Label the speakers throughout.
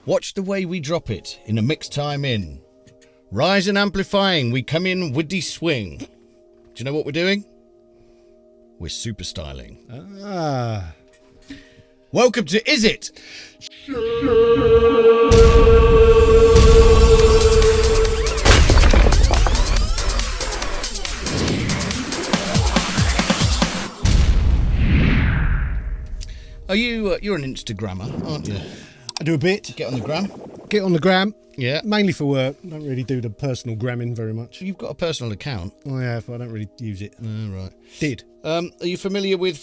Speaker 1: Watch the way we drop it in a mixed time in. Rise and amplifying, we come in with the swing. Do you know what we're doing? We're super styling.
Speaker 2: Ah.
Speaker 1: Welcome to Is It? Are you? You're an Instagrammer, aren't you?
Speaker 2: I do a bit.
Speaker 1: Get on the gram.
Speaker 2: Get on the gram.
Speaker 1: Yeah.
Speaker 2: Mainly for work. I don't really do the personal gramming very much.
Speaker 1: You've got a personal account.
Speaker 2: I have, but I don't really use it.
Speaker 1: Oh, right.
Speaker 2: Did.
Speaker 1: Are you familiar with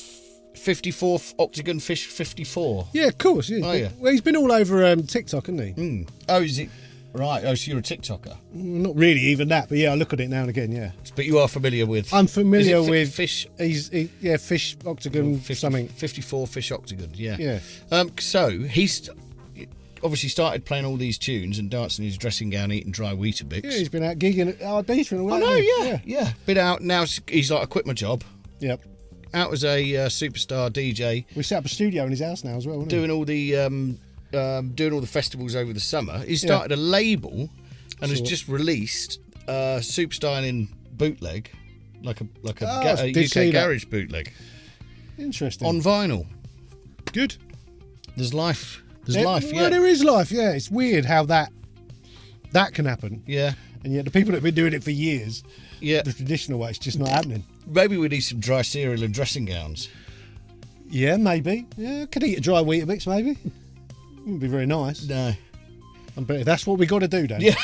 Speaker 1: 54th Octagon Fish 54?
Speaker 2: Yeah, of course. Yeah.
Speaker 1: Oh, yeah.
Speaker 2: Well, he's been all over TikTok, hasn't he?
Speaker 1: Oh, is it? Right. Oh, so you're a TikToker.
Speaker 2: Not really even that, but yeah, I look at it now and again, yeah.
Speaker 1: But you are familiar with...
Speaker 2: I'm familiar
Speaker 1: is it
Speaker 2: with...
Speaker 1: Fish...
Speaker 2: Yeah, Fish Octagon
Speaker 1: 50,
Speaker 2: something.
Speaker 1: 54 Fish Octagon, yeah.
Speaker 2: Yeah.
Speaker 1: So, he's obviously started playing all these tunes and dancing in his dressing gown, eating dry Weetabix.
Speaker 2: Yeah, he's been out gigging at RB for a while.
Speaker 1: I know, yeah. Been out, now he's like, I quit my job.
Speaker 2: Yep.
Speaker 1: Out as a superstar DJ.
Speaker 2: We set up a studio in his house now as well,
Speaker 1: doing all the festivals over the summer. He started a label and has just released Superstyling bootleg, like a UK garage bootleg.
Speaker 2: Interesting.
Speaker 1: On vinyl.
Speaker 2: Good.
Speaker 1: There's life. There's life.
Speaker 2: Well, there is life. Yeah, it's weird how that can happen.
Speaker 1: Yeah.
Speaker 2: And yet the people that have been doing it for years,
Speaker 1: yeah,
Speaker 2: the traditional way, it's just not happening.
Speaker 1: Maybe we need some dry cereal and dressing gowns.
Speaker 2: Yeah, maybe. Yeah, could eat a dry Weetabix, maybe. Wouldn't be very nice.
Speaker 1: No.
Speaker 2: But that's what we got to do, Dan.
Speaker 1: Yeah.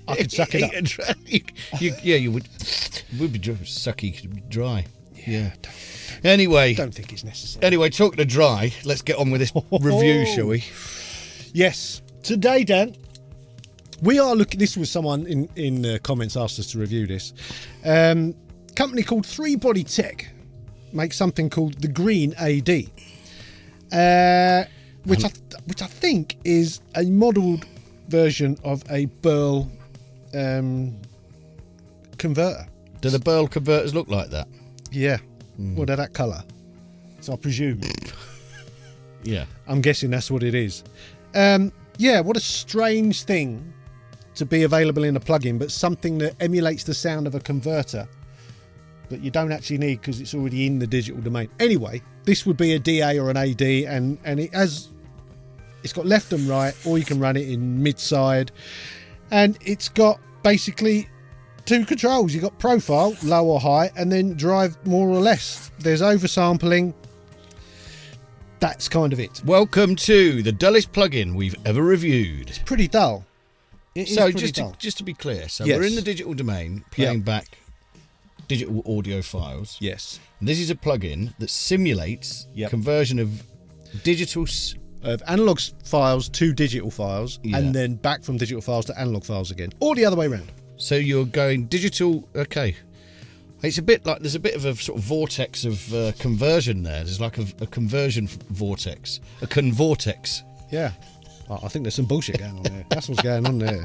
Speaker 2: I could suck it up.
Speaker 1: You would. Would be sucky dry. Yeah. Anyway.
Speaker 2: Don't think it's necessary.
Speaker 1: Anyway, talking of dry, let's get on with this review, shall we?
Speaker 2: Yes. Today, Dan, we are looking. This was someone in the comments asked us to review this. Company called Three Body Tech makes something called the Green AD, which I think is a modelled version of a Burl converter.
Speaker 1: Do the Burl converters look like that?
Speaker 2: Yeah. Well, they're that colour. So I presume.
Speaker 1: Yeah.
Speaker 2: I'm guessing that's what it is. Yeah, what a strange thing to be available in a plugin, but something that emulates the sound of a converter, but you don't actually need because it's already in the digital domain. Anyway, this would be a DA or an AD, and it's got left and right, or you can run it in mid-side, and it's got basically two controls. You've got profile, low or high, and then drive more or less. There's oversampling. That's kind of it.
Speaker 1: Welcome to the dullest plugin we've ever reviewed.
Speaker 2: It's pretty dull.
Speaker 1: So just to be clear, we're in the digital domain playing back digital audio files.
Speaker 2: Yes.
Speaker 1: And this is a plugin that simulates conversion of
Speaker 2: of analog files to digital files, and then back from digital files to analog files again, or the other way around.
Speaker 1: So you're going digital. Okay. It's a bit like there's a bit of a sort of vortex of conversion there. There's like a conversion vortex, a convortex.
Speaker 2: Yeah. I think there's some bullshit going on there. That's what's going on there.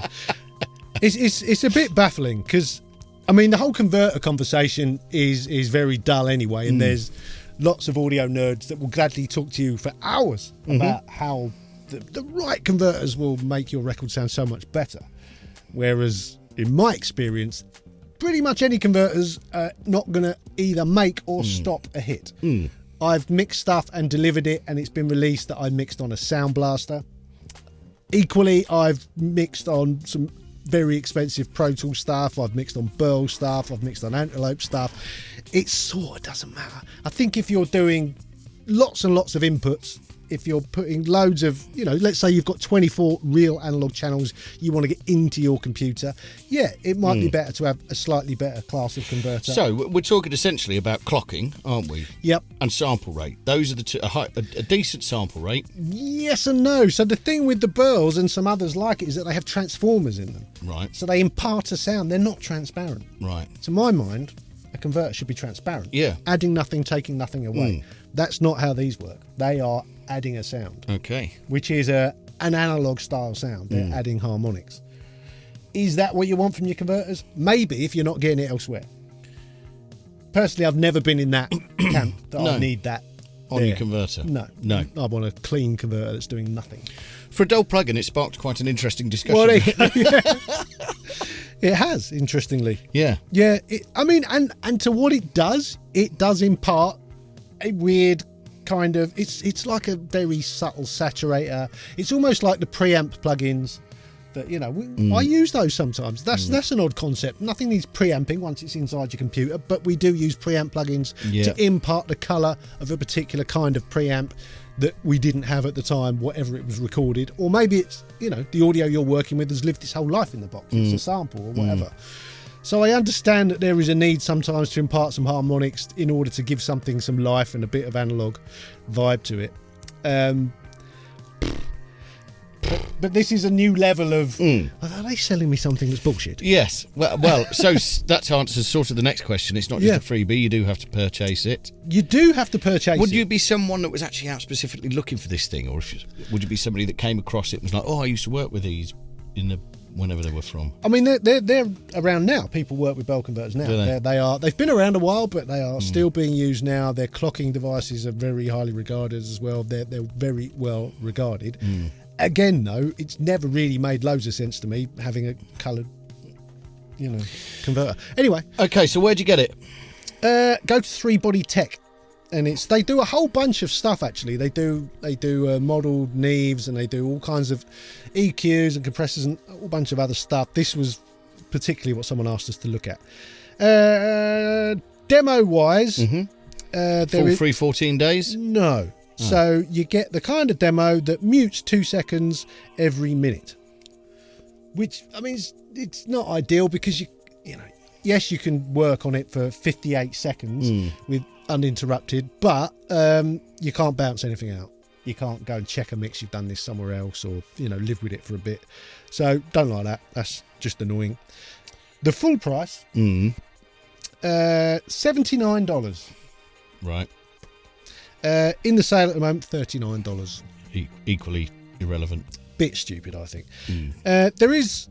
Speaker 2: It's a bit baffling because, I mean, the whole converter conversation is very dull anyway, and there's lots of audio nerds that will gladly talk to you for hours about how the right converters will make your record sound so much better. Whereas, in my experience, pretty much any converters are not going to either make or stop a hit. I've mixed stuff and delivered it, and it's been released that I mixed on a Sound Blaster. Equally, I've mixed on some very expensive Pro Tools stuff. I've mixed on Burl stuff. I've mixed on Antelope stuff. It sort of doesn't matter. I think if you're doing lots and lots of inputs, if you're putting loads of, let's say you've got 24 real analog channels you want to get into your computer, it might be better to have a slightly better class of converter.
Speaker 1: So we're talking essentially about clocking, aren't we?
Speaker 2: Yep.
Speaker 1: And sample rate. Those are the two. A decent sample rate.
Speaker 2: Yes and no. So the thing with the Burls and some others like it is that they have transformers in them.
Speaker 1: Right.
Speaker 2: So they impart a sound. They're not transparent.
Speaker 1: Right.
Speaker 2: To my mind, a converter should be transparent.
Speaker 1: Yeah.
Speaker 2: Adding nothing, taking nothing away. That's not how these work. They are adding a sound.
Speaker 1: Okay.
Speaker 2: Which is an analog style sound. They're adding harmonics. Is that what you want from your converters? Maybe, if you're not getting it elsewhere. Personally, I've never been in that camp that I need that
Speaker 1: on your converter.
Speaker 2: No. I want a clean converter that's doing nothing.
Speaker 1: For a dull plug-in, it sparked quite an interesting discussion.
Speaker 2: Well, it has, interestingly.
Speaker 1: Yeah.
Speaker 2: Yeah. And to what it does impart a weird kind of, it's like a very subtle saturator. It's almost like the preamp plugins that, I use those sometimes. That's an odd concept. Nothing needs preamping once it's inside your computer, but we do use preamp plugins to impart the colour of a particular kind of preamp that we didn't have at the time, whatever it was recorded. Or maybe it's, the audio you're working with has lived its whole life in the box. It's a sample or whatever. So I understand that there is a need sometimes to impart some harmonics in order to give something some life and a bit of analog vibe to it. But this is a new level of... Are they selling me something that's bullshit?
Speaker 1: Yes. Well, so that answers sort of the next question. It's not just a freebie. You do have to purchase it.
Speaker 2: You do have to purchase it.
Speaker 1: Would you be someone that was actually out specifically looking for this thing? Or would you be somebody that came across it and was like, I used to work with these whenever they were from?
Speaker 2: I mean, they're around now. People work with bell converters now. They've been around a while, but they are still being used now. Their clocking devices are very highly regarded as well. They're very well regarded. Again, though, it's never really made loads of sense to me having a coloured, converter. Anyway.
Speaker 1: Okay, so where'd you get it?
Speaker 2: Go to 3 Body Tech, and they do a whole bunch of stuff. Actually, they do modelled Neves, and they do all kinds of EQs and compressors and a whole bunch of other stuff. This was particularly what someone asked us to look at. Demo wise,
Speaker 1: full free 14 days?
Speaker 2: No. So you get the kind of demo that mutes 2 seconds every minute, which, I mean, it's not ideal because yes, you can work on it for 58 seconds with uninterrupted, but you can't bounce anything out. You can't go and check a mix you've done this somewhere else, or live with it for a bit. So don't like that. That's just annoying. The full price, $79.
Speaker 1: Right.
Speaker 2: In the sale at the moment, $39.
Speaker 1: Equally irrelevant.
Speaker 2: Bit stupid, I think. There is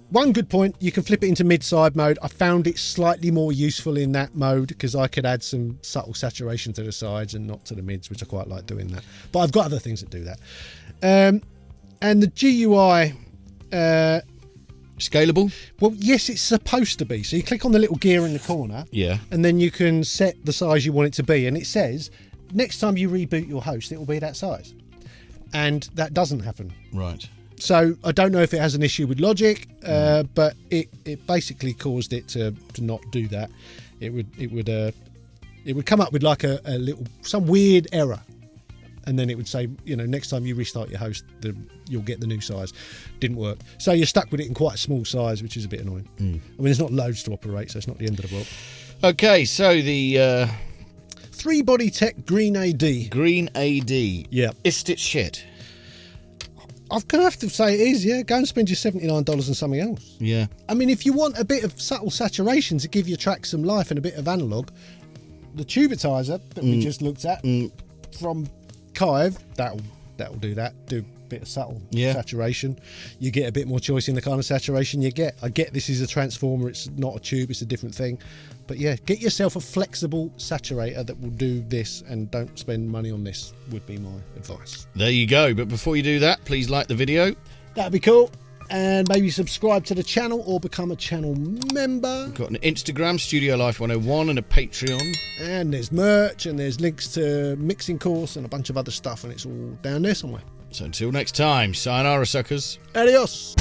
Speaker 2: one good point. You can flip it into mid-side mode. I found it slightly more useful in that mode because I could add some subtle saturation to the sides and not to the mids, which I quite like doing that. But I've got other things that do that. And the GUI...
Speaker 1: Scalable?
Speaker 2: Well, yes, it's supposed to be. So you click on the little gear in the corner, and then you can set the size you want it to be. And it says, next time you reboot your host, it will be that size. And that doesn't happen.
Speaker 1: Right.
Speaker 2: So I don't know if it has an issue with logic, but it basically caused it to not do that. It would come up with like a little, some weird error. And then it would say, next time you restart your host, you'll get the new size. Didn't work. So you're stuck with it in quite a small size, which is a bit annoying. I mean, there's not loads to operate, so it's not the end of the world.
Speaker 1: Okay, so the...
Speaker 2: 3 Body Tech Green AD.
Speaker 1: Green AD.
Speaker 2: Yeah.
Speaker 1: Is it shit?
Speaker 2: I'm going to have to say it is, yeah. Go and spend your $79 on something else.
Speaker 1: Yeah.
Speaker 2: I mean, if you want a bit of subtle saturation to give your track some life and a bit of analog, the tubitizer that we just looked at from... Kive, that'll do that. Do a bit of subtle saturation. You get a bit more choice in the kind of saturation you get. I get this is a transformer, it's not a tube, it's a different thing. But yeah, get yourself a flexible saturator that will do this, and don't spend money on this, would be my advice.
Speaker 1: There you go. But before you do that, please like the video.
Speaker 2: That'd be cool. And maybe subscribe to the channel or become a channel member.
Speaker 1: We've got an Instagram, Studio Life 101, and a Patreon.
Speaker 2: And there's merch, and there's links to mixing course and a bunch of other stuff, and it's all down there somewhere.
Speaker 1: So until next time, sayonara, suckers.
Speaker 2: Adios.